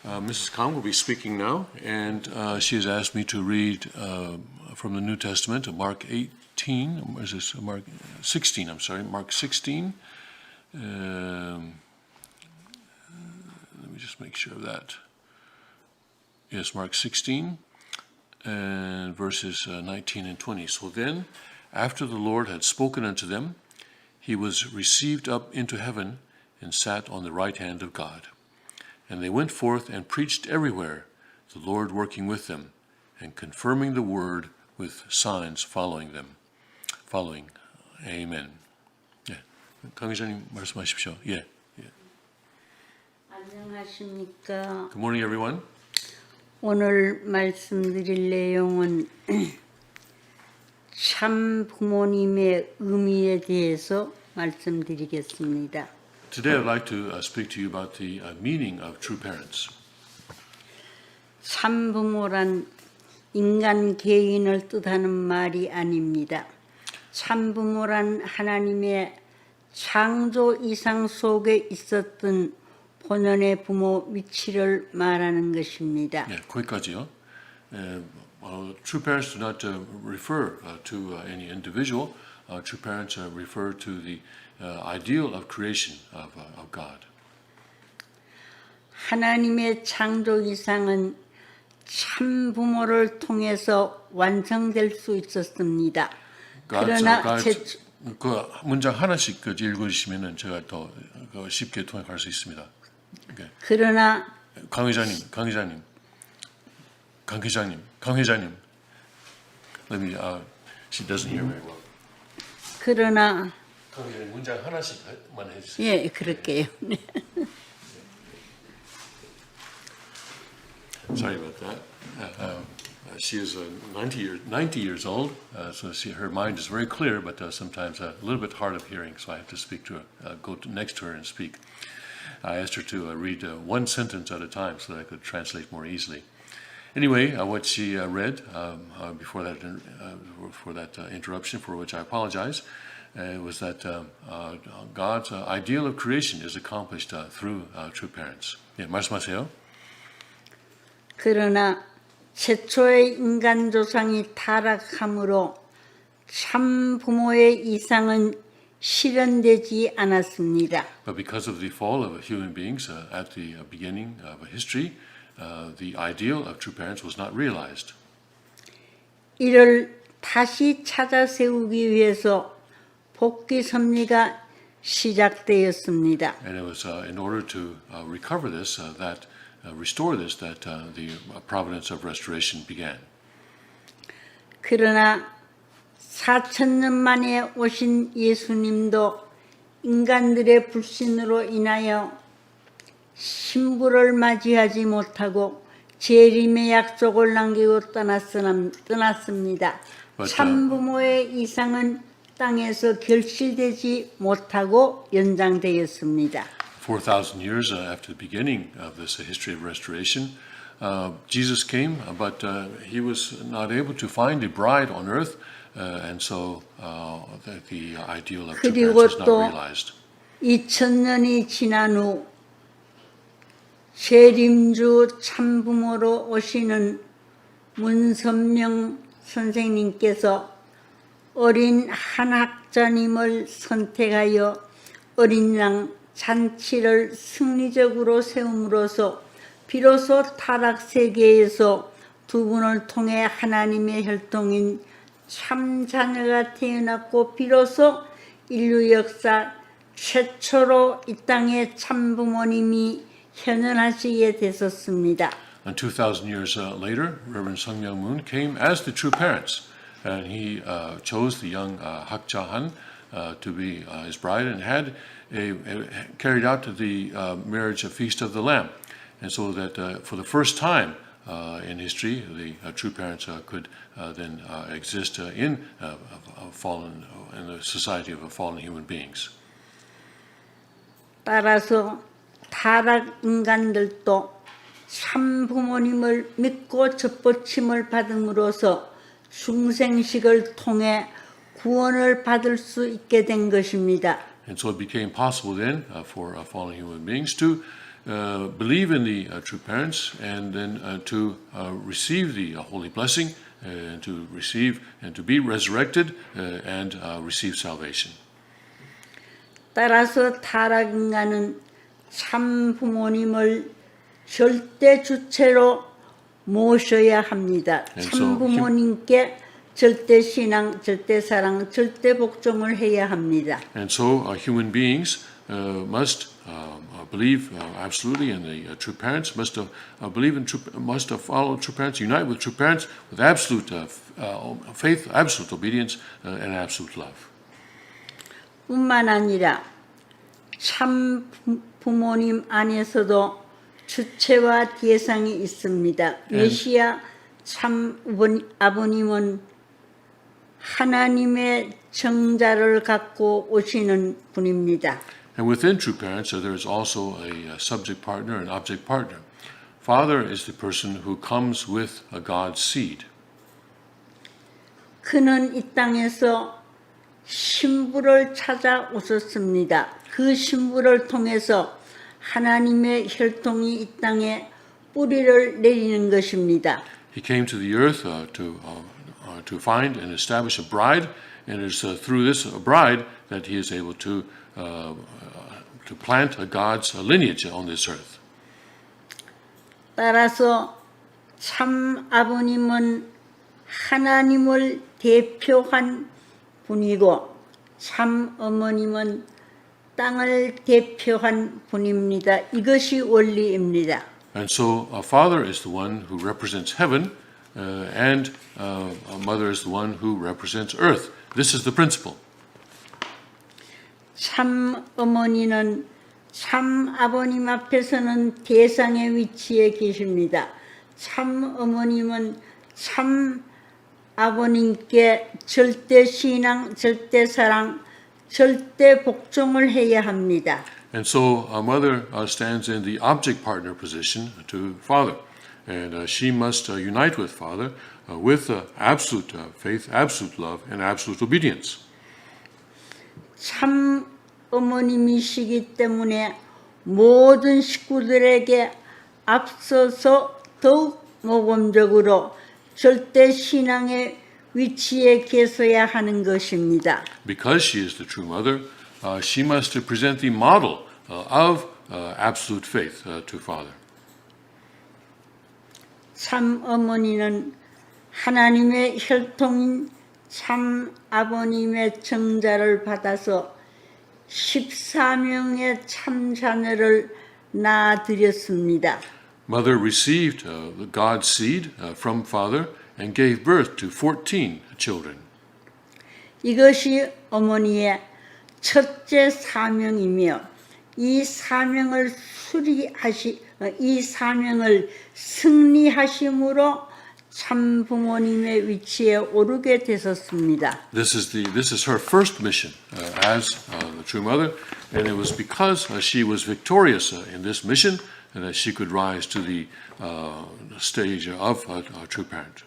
Mrs. Kang will be speaking now, and she has asked me to read from the New Testament, Mark 18, is this Mark 16, I'm sorry, Mark 16. Let me just make sure of that. Yes, Mark 16, and verses 19 and 20. So then, after the Lord had spoken unto them, he was received up into heaven and sat on the right hand of God. And they went forth and preached everywhere, the Lord working with them and confirming the word with signs following. Amen. 예. 강 기자님 말씀하십시오. 예. 안녕하십니까. Good morning, everyone. 오늘 말씀드릴 내용은 참 부모님의 의미에 대해서 말씀드리겠습니다. Today I'd like to speak to you about the meaning of true parents. 참 부모란 인간 개인을 뜻하는 말이 아닙니다. 참 부모란 하나님의 창조 이상 속에 있었던 본연의 부모 위치를 말하는 것입니다. 예, 거기까지요. True parents do not refer to any individual. True parents refer to the ideal of creation of God. 하나님의 창조 이상은 참 부모를 통해서 완성될 수 있었습니다. 그러나 그 문장 하나씩 읽으시면은 제가 더 쉽게 통역할 수 있습니다. Okay. 그러나 강 회장님. Let me. She doesn't hear very well. 그러나 강 회장님 문장 하나씩만 해주세요. 예, 그럴게요. Sorry about that. She is 90 years old, so her mind is very clear, but sometimes a little bit hard of hearing, so I have to speak to her, next to her and speak. I asked her to read one sentence at a time so that I could translate more easily. Anyway, what she read before that interruption, for which I apologize, was that God's ideal of creation is accomplished through true parents. 예, 말씀하세요. 그러나 최초의 인간 조상이 타락함으로 참 부모의 이상은 실현되지 않았습니다. But because of the fall of human beings at the beginning of history, the ideal of true parents was not realized. 이를 다시 찾아 세우기 위해서 복귀 섭리가 시작되었습니다. And it was in order to recover this, restore this, that the providence of restoration began. 그러나 4,000년 만에 오신 예수님도 인간들의 불신으로 인하여 신부를 맞이하지 못하고 재림의 약속을 남기고 떠났습니다. 참부모의 이상은 땅에서 결실되지 못하고 연장되었습니다. 4,000 years after the beginning of this history of restoration, Jesus came, but he was not able to find a bride on earth, and so the ideal of true parents was not realized. 2000년이 지난 후 재림주 참부모로 오시는 문선명 선생님께서 어린 한학자님을 선택하여 어린 양 잔치를 승리적으로 세움으로써 비로소 타락 세계에서 두 분을 통해 하나님의 혈통인 참 자녀가 태어났고 비로소 인류 역사 최초로 이 땅에 참 부모님이 현현하시게 됐었습니다. And 2,000 years later, Reverend Sung Myung Moon came as the true parents, and he chose the young Hak Ja-han to be his bride, and had carried out the marriage feast of the Lamb, and so that for the first time in history, the true parents could then exist in the society of fallen human beings. 따라서 타락 인간들도 참 부모님을 믿고 접붙임을 받음으로써 중생식을 통해 구원을 받을 수 있게 된 것입니다. And so it became possible then for fallen human beings to believe in the true parents and then to receive the holy blessing and to receive and to be resurrected and receive salvation. 따라서 타락 인간은 참 부모님을 절대 주체로 모셔야 합니다. 참 부모님께 절대 신앙, 절대 사랑, 절대 복종을 해야 합니다. And so human beings must believe absolutely in the true parents, must believe in must follow true parents, unite with true parents with absolute faith, absolute obedience, and absolute love. 뿐만 아니라 참 부모님 안에서도 주체와 대상이 있습니다. 메시아 참 아버님은 하나님의 정자를 갖고 오시는 분입니다. And within true parents, there is also a subject partner and object partner. Father is the person who comes with a God's seed. 그는 이 땅에서 신부를 찾아 오셨습니다. 그 신부를 통해서 하나님의 혈통이 이 땅에 뿌리를 내리는 것입니다. He came to the earth to find and establish a bride, and it's through this bride that he is able to plant a God's lineage on this earth. 따라서 참 아버님은 하나님을 대표한 분이고 참 어머님은 땅을 대표한 분입니다. 이것이 원리입니다. And so a father is the one who represents heaven, and a mother is the one who represents earth. This is the principle. 참 어머니는 참 아버님 앞에서는 대상의 위치에 계십니다. 참 어머님은 참 아버님께 절대 신앙, 절대 사랑, 절대 복종을 해야 합니다. And so a mother stands in the object partner position to father. And she must unite with father with absolute faith, absolute love, and absolute obedience. 참 어머님이시기 때문에 모든 식구들에게 앞서서 더욱 모범적으로 절대 신앙의 위치에 계셔야 하는 것입니다. Because she is the true mother, she must present the model of absolute faith to father. 참 어머니는 하나님의 혈통인 참 아버님의 정자를 받아서 14명의 참 자녀를 낳아드렸습니다. Mother received God's seed from father and gave birth to 14 children. 이것이 어머니의 첫째 사명이며 이 사명을 승리하심으로 참 부모님의 위치에 오르게 되셨습니다. This is her first mission as the true mother, and it was because she was victorious in this mission and that she could rise to the stage of a true parent.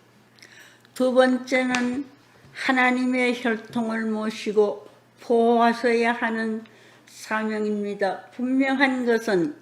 두 번째는 하나님의 혈통을 모시고 보호하셔야 하는 사명입니다. 분명한 것은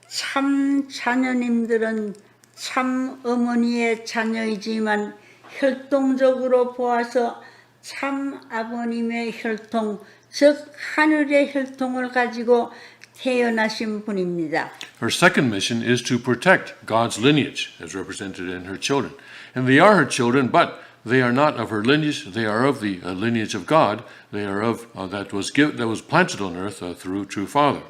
참 자녀님들은 참 어머니의 자녀이지만 혈통적으로 보아서 참 아버님의 혈통, 즉 하늘의 혈통을 가지고 태어나신 분입니다. Her second mission is to protect God's lineage as represented in her children. And they are her children, but they are not of her lineage, they are of the lineage of God. They are of that was planted on earth through true father.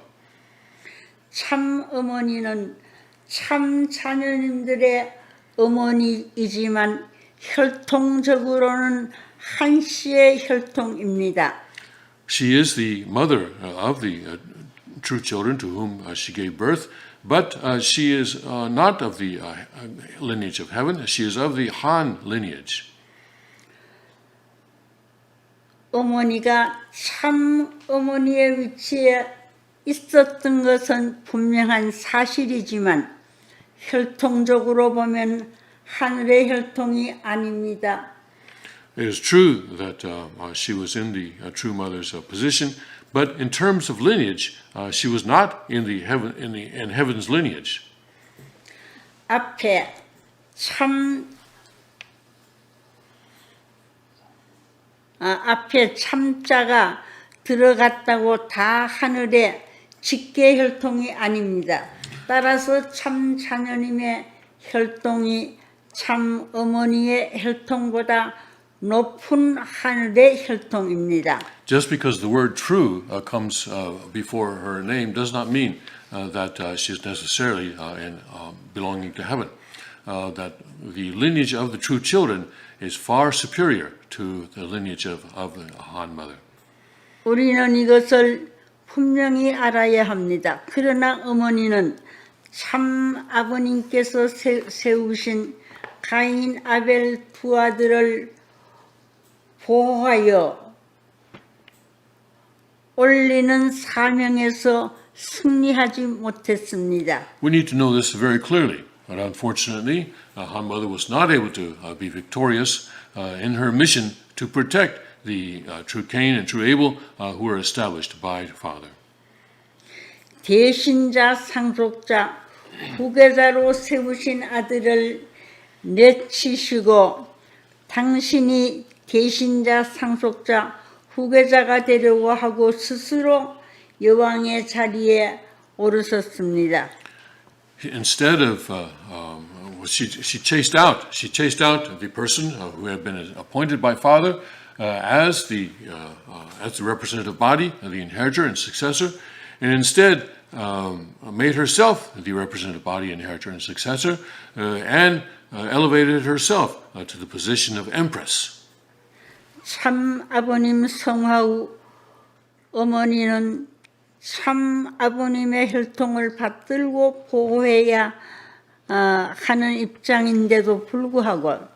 참 어머니는 참 자녀님들의 어머니이지만 혈통적으로는 한 씨의 혈통입니다. She is the mother of the true children to whom she gave birth, but she is not of the lineage of heaven. She is of the Han lineage. 어머니가 참 어머니의 위치에 있었던 것은 분명한 사실이지만 혈통적으로 보면 하늘의 혈통이 아닙니다. It is true that she was in the true mother's position, But in terms of lineage, she was not in heaven's lineage. 앞에 앞에 참자가 들어갔다고 다 하늘의 직계 혈통이 아닙니다. 따라서 참 자녀님의 혈통이 참 어머니의 혈통보다 높은 하늘의 혈통입니다. Just because the word true comes before her name does not mean that she's necessarily belonging to heaven. That the lineage of the true children is far superior to the lineage of the Han mother. 우리는 이것을 분명히 알아야 합니다. 그러나 어머니는 참 아버님께서 세우신 가인, 아벨 두 아들을 보호하여 올리는 사명에서 승리하지 못했습니다. We need to know this very clearly. But unfortunately, Han mother was not able to be victorious in her mission to protect the true Cain and true Abel who were established by the father. 대신자, 상속자, 후계자로 세우신 아들을 내치시고 당신이 대신자, 상속자, 후계자가 되려고 하고 스스로 여왕의 자리에 오르셨습니다. Instead of she chased out the person who had been appointed by father as the representative body, the inheritor and successor, and instead made herself the representative body, inheritor and successor, and elevated herself to the position of empress. 참 아버님 성화후 어머니는 참 아버님의 혈통을 받들고 보호해야 하는 입장인데도 불구하고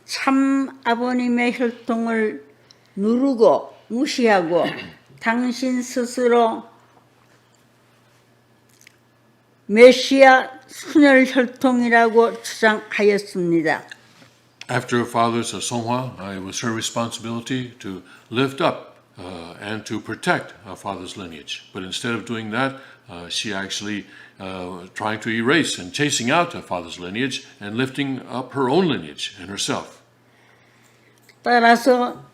참 아버님의 혈통을 누르고 무시하고 당신 스스로 메시아 순혈 혈통이라고 주장하였습니다. After her father's Songhua, it was her responsibility to lift up and to protect her father's lineage. But instead of doing that, she actually trying to erase and chasing out her father's lineage and lifting up her own lineage and herself. 따라서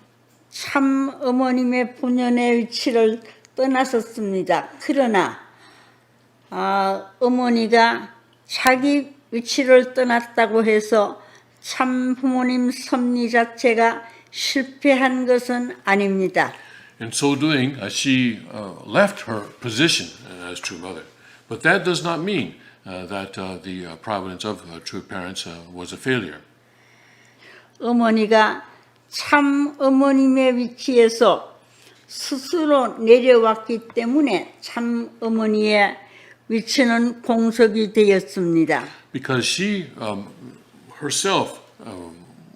참 어머님의 본연의 위치를 떠나섰습니다. 그러나 어머니가 자기 위치를 떠났다고 해서 참 부모님 섭리 자체가 실패한 것은 아닙니다. In so doing, she left her position as true mother. But that does not mean that the providence of true parents was a failure. 어머니가 참 어머님의 위치에서 스스로 내려왔기 때문에 참 어머니의 위치는 공석이 되었습니다. Because she herself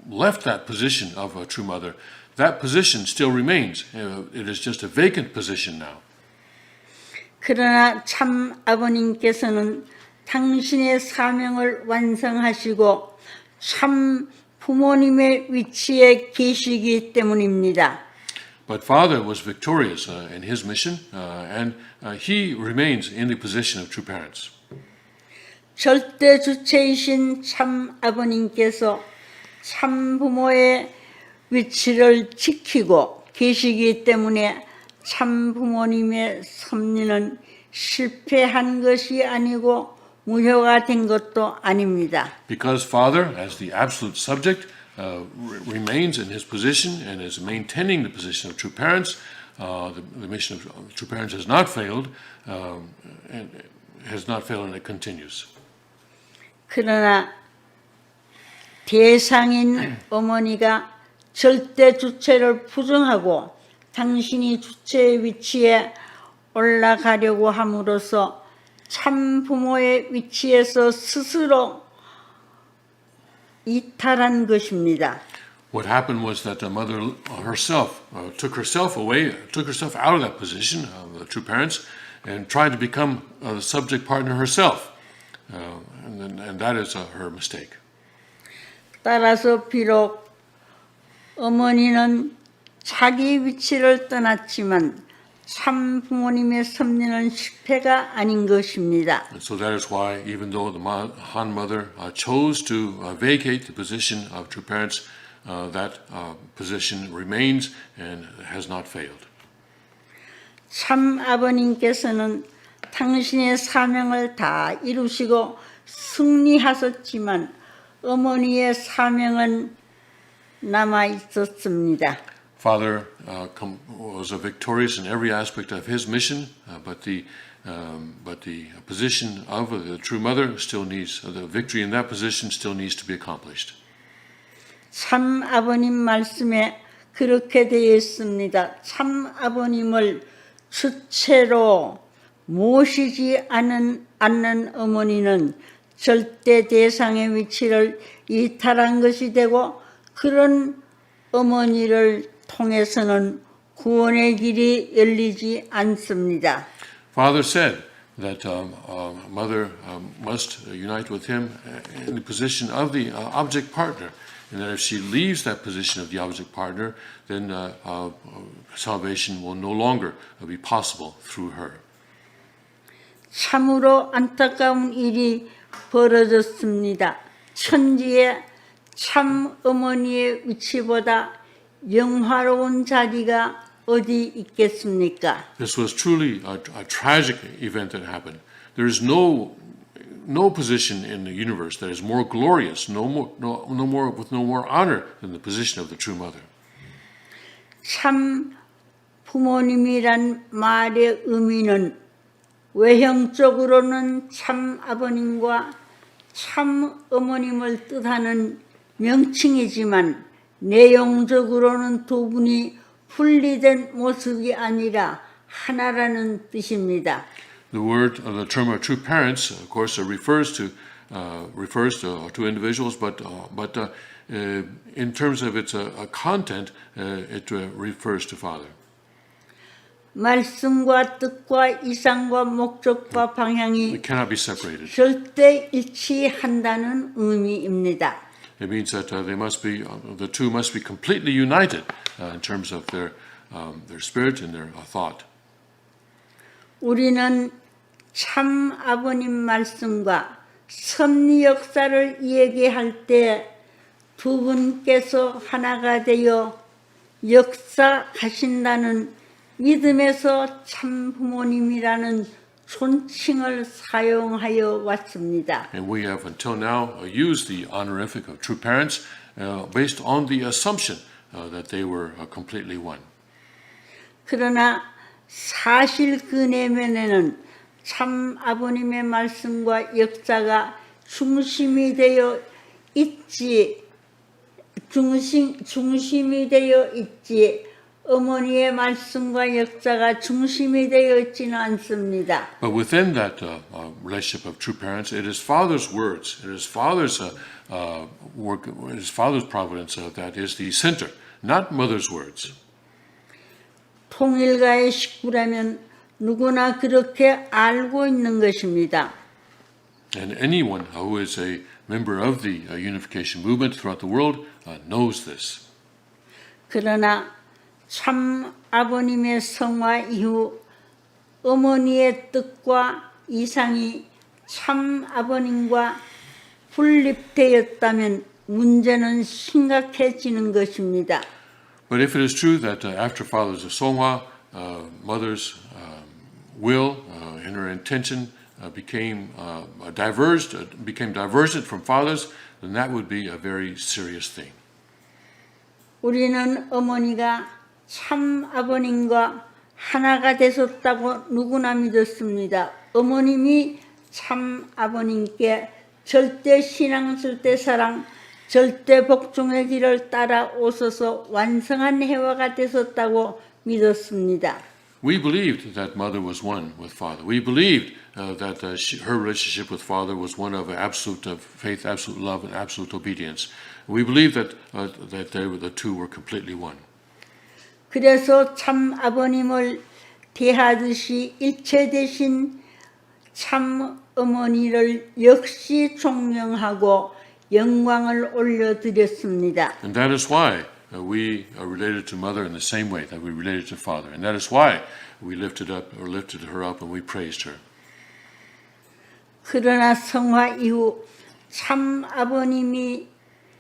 left that position of a true mother, that position still remains. It is just a vacant position now. 그러나 참 아버님께서는 당신의 사명을 완성하시고 참 부모님의 위치에 계시기 때문입니다. But Father was victorious in his mission, and he remains in the position of true parents. 절대 주체이신 참 아버님께서 참 부모의 위치를 지키고 계시기 때문에 참 부모님의 섭리는 실패한 것이 아니고 무효가 된 것도 아닙니다. Because Father, as the absolute subject, remains in his position and is maintaining the position of true parents, the mission of true parents has not failed, and it continues. 그러나 대상인 어머니가 절대 주체를 부정하고 당신이 주체의 위치에 올라가려고 함으로써 참 부모의 위치에서 스스로 이탈한 것입니다. What happened was that the mother herself took herself out of that position of the true parents, and tried to become the subject partner herself, and that is her mistake. 따라서 비록 어머니는 자기 위치를 떠났지만 참 부모님의 섭리는 실패가 아닌 것입니다. And so that is why, even though the Han mother chose to vacate the position of true parents, that position remains and has not failed. 참 아버님께서는 당신의 사명을 다 이루시고 승리하셨지만 어머니의 사명은 남아 있었습니다. Father was victorious in every aspect of his mission, but the position of the true mother still needs, the victory in that position still needs to be accomplished. 참 아버님 말씀에 그렇게 되어 있습니다. 참 아버님을 주체로 모시지 않는 어머니는 절대 대상의 위치를 이탈한 것이 되고 그런 어머니를 통해서는 구원의 길이 열리지 않습니다. Father said that mother must unite with him in the position of the object partner, and that if she leaves that position of the object partner, then salvation will no longer be possible through her. 참으로 안타까운 일이 벌어졌습니다. 천지에 참 어머니의 위치보다 영화로운 자리가 어디 있겠습니까? This was truly a tragic event that happened. There is no position in the universe that is more glorious, no more honor than the position of the true mother. 참 부모님이란 말의 의미는 외형적으로는 참 아버님과 참 어머님을 뜻하는 명칭이지만 내용적으로는 두 분이 분리된 모습이 아니라 하나라는 뜻입니다. The term of true parents, of course, refers to individuals, but in terms of its content, it refers to Father. 말씀과 뜻과 이상과 목적과 방향이 It cannot be separated. 절대 일치한다는 의미입니다. It means that the two must be completely united in terms of their spirit and their thought. 우리는 참 아버님 말씀과 섭리 역사를 얘기할 때 두 분께서 하나가 되어 역사하신다는 믿음에서 참 부모님이라는 존칭을 사용하여 왔습니다. And we have until now used the honorific of true parents based on the assumption that they were completely one. 그러나 사실 그 내면에는 참 아버님의 말씀과 역사가 중심이 되어 있지 어머니의 말씀과 역사가 중심이 되어 있지는 않습니다. But within that relationship of true parents, it is Father's words, it is Father's work, it is Father's providence that is the center, not Mother's words. 통일가의 식구라면 누구나 그렇게 알고 있는 것입니다. And anyone who is a member of the unification movement throughout the world knows this. 그러나 참 아버님의 성화 이후 어머니의 뜻과 이상이 참 아버님과 분립되었다면 문제는 심각해지는 것입니다. But if it is true that after Father's Songhwa, Mother's will and her intention became divergent from Father's, then that would be a very serious thing. 우리는 어머니가 참 아버님과 하나가 되셨다고 누구나 믿었습니다. 어머님이 참 아버님께 절대 신앙, 절대 사랑, 절대 복종의 길을 따라 오셔서 완성한 해화가 되셨다고 믿었습니다. We believed that Mother was one with Father. We believed that her relationship with Father was one of absolute faith, absolute love, and absolute obedience. We believed that the two were completely one. 그래서 참 아버님을 대하듯이 일체 대신 참 어머니를 역시 존경하고 영광을 올려드렸습니다. And that is why we are related to mother in the same way that we related to father. And that is why we lifted her up and we praised her. 그러나 성화 이후 참 아버님이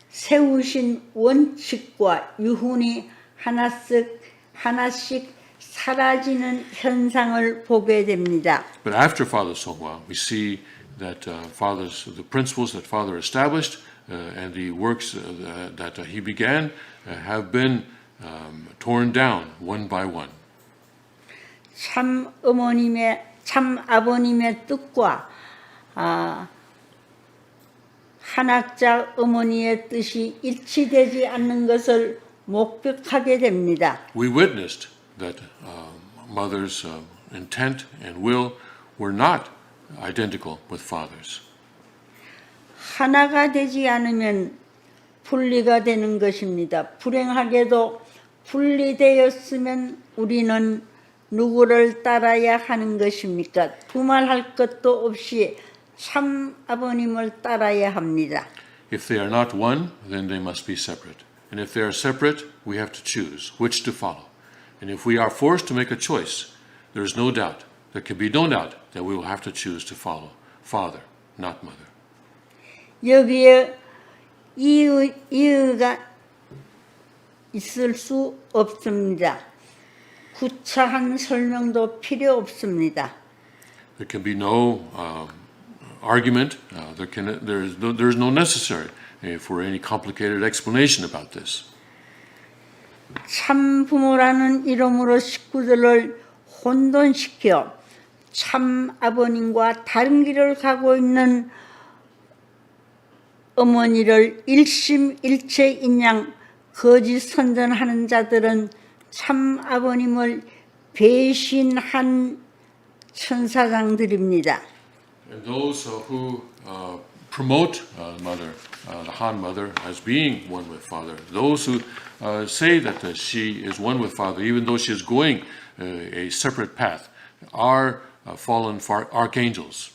세우신 원칙과 유훈이 하나씩 사라지는 현상을 보게 됩니다. But after Father Songhua, we see that the principles that Father established and the works that he began have been torn down one by one. 참 아버님의 뜻과 한학자 어머니의 뜻이 일치되지 않는 것을 목격하게 됩니다. We witnessed that mother's intent and will were not identical with father's. 하나가 되지 않으면 분리가 되는 것입니다. 불행하게도 분리되었으면 우리는 누구를 따라야 하는 것입니까? 두말할 것도 없이 참 아버님을 따라야 합니다. If they are not one, then they must be separate. And if they are separate, we have to choose which to follow. And if we are forced to make a choice, there is no doubt, there can be no doubt that we will have to choose to follow father, not mother. 여기에 이유가 있을 수 없습니다. 구차한 설명도 필요 없습니다. There can be no argument. There is no necessary for any complicated explanation about this. 참 부모라는 이름으로 식구들을 혼돈시켜 참 아버님과 다른 길을 가고 있는 어머니를 일심일체인 양 거짓 선전하는 자들은 참 아버님을 배신한 천사장들입니다. And those who promote mother, the Han mother, as being one with father, those who say that she is one with father, even though she is going a separate path, are fallen archangels.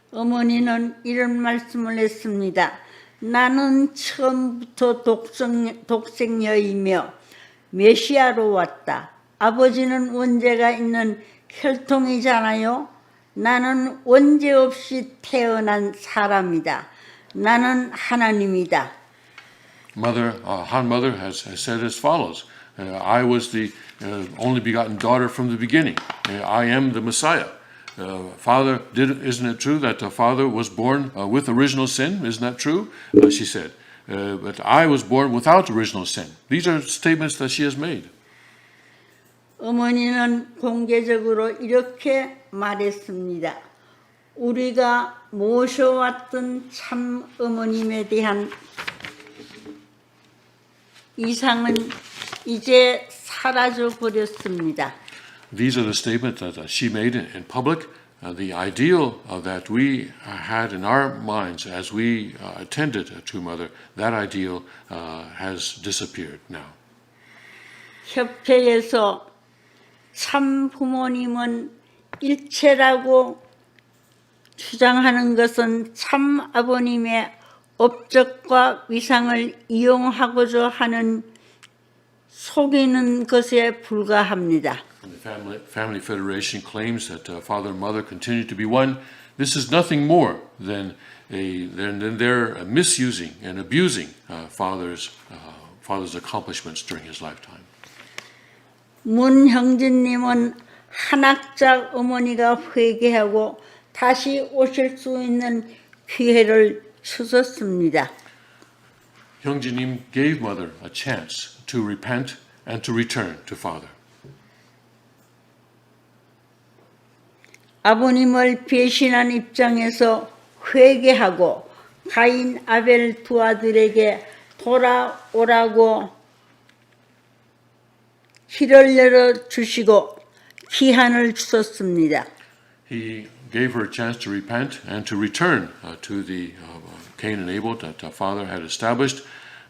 어머니는 이런 말씀을 했습니다. 나는 처음부터 독생녀이며 메시아로 왔다. 아버지는 원죄가 있는 혈통이잖아요. 나는 원죄 없이 태어난 사람이다. 나는 하나님이다. Han mother has said as follows: I was the only begotten daughter from the beginning. I am the Messiah. Father, isn't it true that father was born with original sin? Isn't that true? She said. But I was born without original sin. These are statements that she has made. 어머니는 공개적으로 이렇게 말했습니다. 우리가 모셔왔던 참 어머님에 대한 이상은 이제 사라져 버렸습니다. These are the statements that she made in public. The ideal that we had in our minds as we attended to mother, that ideal has disappeared now. 협회에서 참 부모님은 일체라고 주장하는 것은 참 아버님의 업적과 위상을 이용하고자 하는 속이는 것에 불과합니다. The Family Federation claims that father and mother continue to be one. This is nothing more than their misusing and abusing father's accomplishments during his lifetime. 문형진님은 한학자 어머니가 회개하고 다시 오실 수 있는 기회를 주셨습니다. Hyungjinim gave mother a chance to repent and to return to father. 아버님을 배신한 입장에서 회개하고 가인 아벨 두 아들에게 돌아오라고 길을 열어 주시고 기한을 주셨습니다. He gave her a chance to repent and to return to the Cain and Abel that father had established,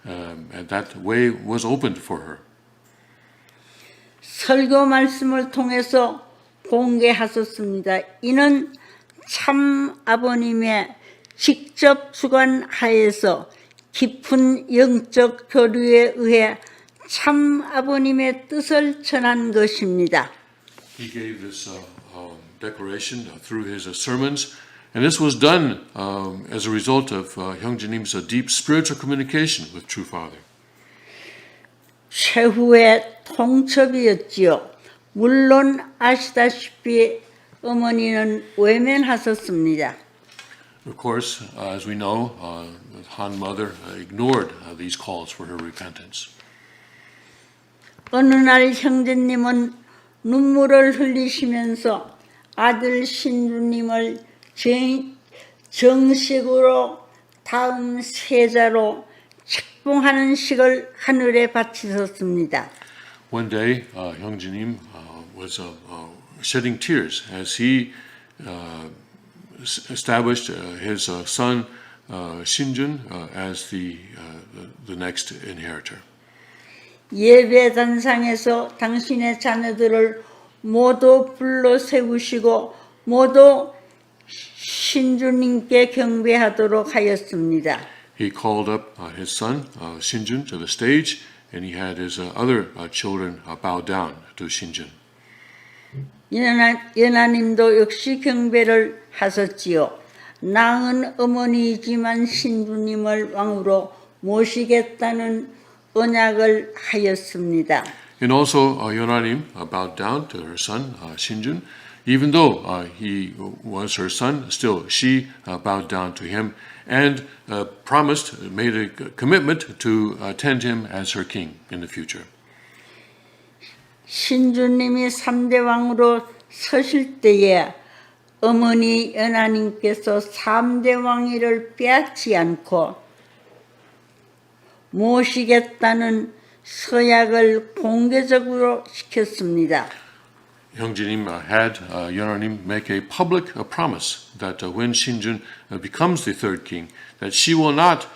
and that way was opened for her. 설교 말씀을 통해서 공개하셨습니다. 이는 참 아버님의 직접 주관하에서 깊은 영적 교류에 의해 참 아버님의 뜻을 전한 것입니다. He gave this declaration through his sermons, and this was done as a result of Hyungjanim's deep spiritual communication with True Father. 최후의 통첩이었지요. 물론 아시다시피 어머니는 외면하셨습니다. Of course, as we know, the Han mother ignored these calls for her repentance. 어느 날 형제님은 눈물을 흘리시면서 아들 신주님을 정식으로 다음 세자로 책봉하는 식을 하늘에 바치셨습니다. One day, Hyungjanim was shedding tears as he established his son Shinjun as the next inheritor. 예배단상에서 당신의 자녀들을 모두 불러 세우시고 모두 신주님께 경배하도록 하였습니다. He called up his son Shinjun to the stage, and he had his other children bow down to Shinjun. 연하님도 역시 경배를 하셨지요. 낳은 어머니이지만 신주님을 왕으로 모시겠다는 언약을 하였습니다. And also, Yonanim bowed down to her son Shinjun. Even though he was her son, still she bowed down to him and promised, made a commitment to tend him as her king in the future. 신주님이 3대 왕으로 서실 때에 어머니 연하님께서 3대 왕위를 빼앗지 않고 모시겠다는 서약을 공개적으로 시켰습니다. Hyungjanim had Yonanim make a public promise that when Shinjun becomes the third king, that she will not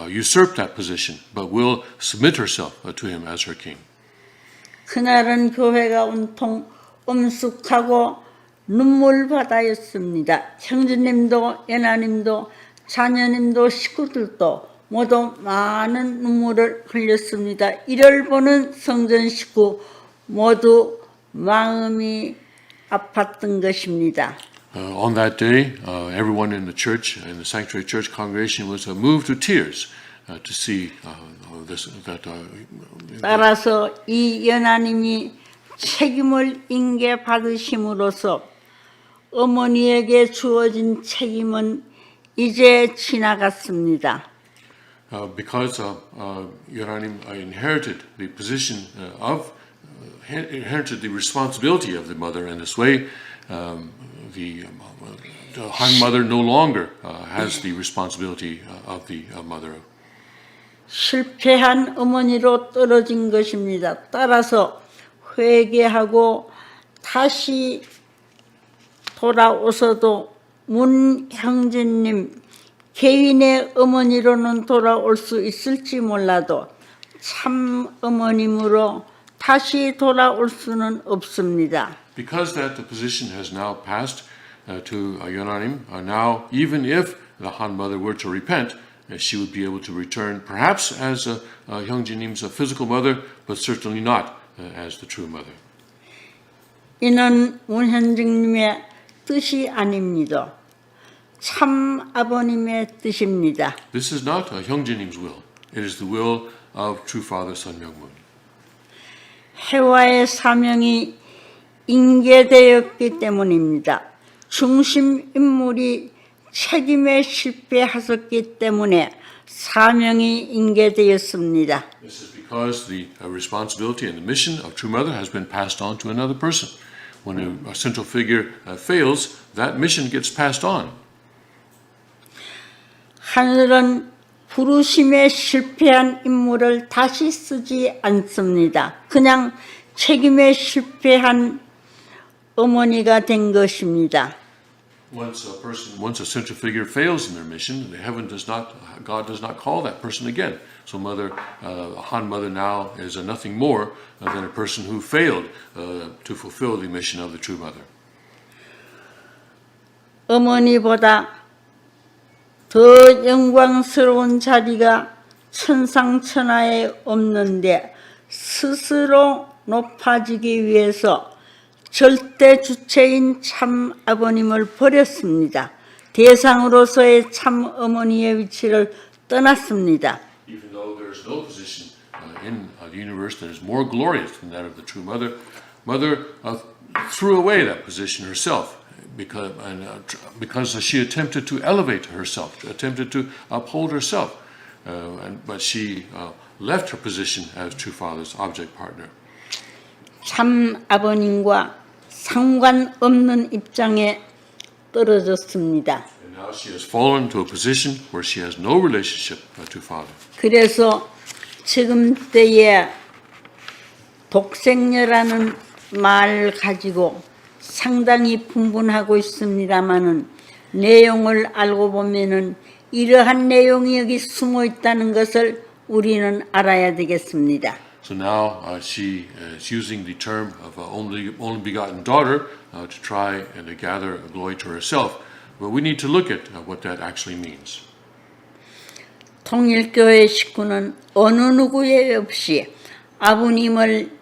usurp that position, but will submit herself to him as her king. 그날은 교회가 온통 엄숙하고 눈물바다였습니다. 형제님도 연하님도 자녀님도 식구들도 모두 많은 눈물을 흘렸습니다. 이를 보는 성전 식구 모두 마음이 아팠던 것입니다. On that day, everyone in the church, in the sanctuary church congregation, was moved to tears to see this. 따라서 이 연하님이 책임을 인계받으심으로써 어머니에게 주어진 책임은 이제 지나갔습니다. Because Yonanim inherited the position inherited the responsibility of the mother in this way, the Han mother no longer has the responsibility of the mother. 실패한 어머니로 떨어진 것입니다. 따라서 회개하고 다시 돌아오셔도 문 형제님 개인의 어머니로는 돌아올 수 있을지 몰라도 참 어머님으로 다시 돌아올 수는 없습니다. Because that the position has now passed to Yonanim, now even if the Han mother were to repent, she would be able to return perhaps as Hyungjinim's physical mother, but certainly not as the true mother. 이는 문현정님의 뜻이 아닙니다. 참 아버님의 뜻입니다. This is not Hyungjinim's will. It is the will of true father Sun Myung-moon. 해와의 사명이 인계되었기 때문입니다. 중심 인물이 책임에 실패하셨기 때문에 사명이 인계되었습니다. This is because the responsibility and the mission of true mother has been passed on to another person. When a central figure fails, that mission gets passed on. 하늘은 부르심에 실패한 인물을 다시 쓰지 않습니다. 그냥 책임에 실패한 어머니가 된 것입니다. Once a central figure fails in their mission, God does not call that person again. So Han mother now is nothing more than a person who failed to fulfill the mission of the true mother. 어머니보다 더 영광스러운 자리가 천상천하에 없는데 스스로 높아지기 위해서 절대 주체인 참 아버님을 버렸습니다. 대상으로서의 참 어머니의 위치를 떠났습니다. Even though there is no position in the universe that is more glorious than that of the true mother, mother threw away that position herself because she attempted to elevate herself, attempted to uphold herself, but she left her position as true father's object partner. 참 아버님과 상관없는 입장에 떨어졌습니다. And now she has fallen to a position where she has no relationship to father. 그래서 지금 때에 독생녀라는 말 가지고 상당히 분분하고 있습니다마는 내용을 알고 보면은 이러한 내용이 여기 숨어 있다는 것을 우리는 알아야 되겠습니다. So now she is using the term of only begotten daughter to try and to gather glory to herself. But we need to look at what that actually means. 통일교회 식구는 어느 누구에 없이 아버님을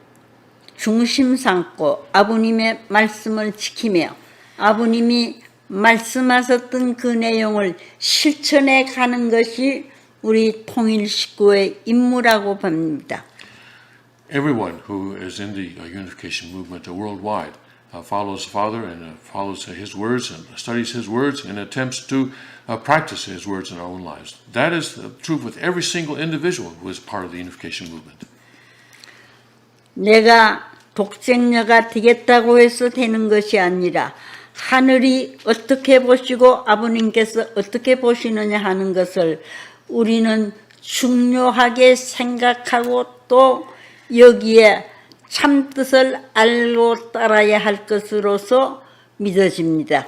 중심 삼고 아버님의 말씀을 지키며 아버님이 말씀하셨던 그 내용을 실천해 가는 것이 우리 통일 식구의 임무라고 봅니다. Everyone who is in the unification movement worldwide follows Father and follows His words and studies His words and attempts to practice His words in our own lives. That is true with every single individual who is part of the unification movement. 내가 독생녀가 되겠다고 해서 되는 것이 아니라 하늘이 어떻게 보시고 아버님께서 어떻게 보시느냐 하는 것을 우리는 중요하게 생각하고 또 여기에 참 뜻을 알고 따라야 할 것으로서 믿어집니다.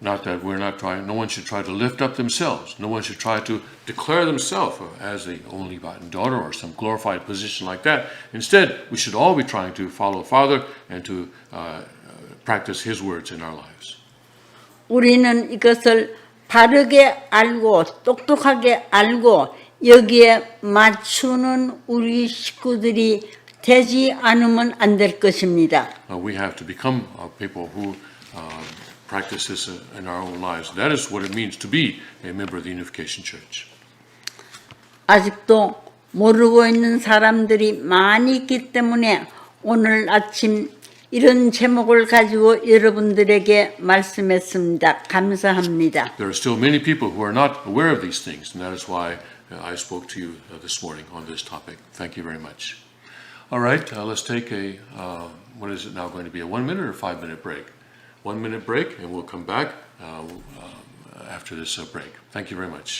Not that we're not trying, no one should try to lift up themselves. No one should try to declare themselves as the only begotten daughter or some glorified position like that. Instead, we should all be trying to follow Father and to practice His words in our lives. 우리는 이것을 바르게 알고 똑똑하게 알고 여기에 맞추는 우리 식구들이 되지 않으면 안 될 것입니다. We have to become people who practice this in our own lives. That is what it means to be a member of the Unification Church. 아직도 모르고 있는 사람들이 많이 있기 때문에 오늘 아침 이런 제목을 가지고 여러분들에게 말씀했습니다. 감사합니다. There are still many people who are not aware of these things, and that is why I spoke to you this morning on this topic. Thank you very much. All right, let's take a, what is it now going to be, a 1 minute or 5 minute break? 1 minute break, and we'll come back after this break. Thank you very much.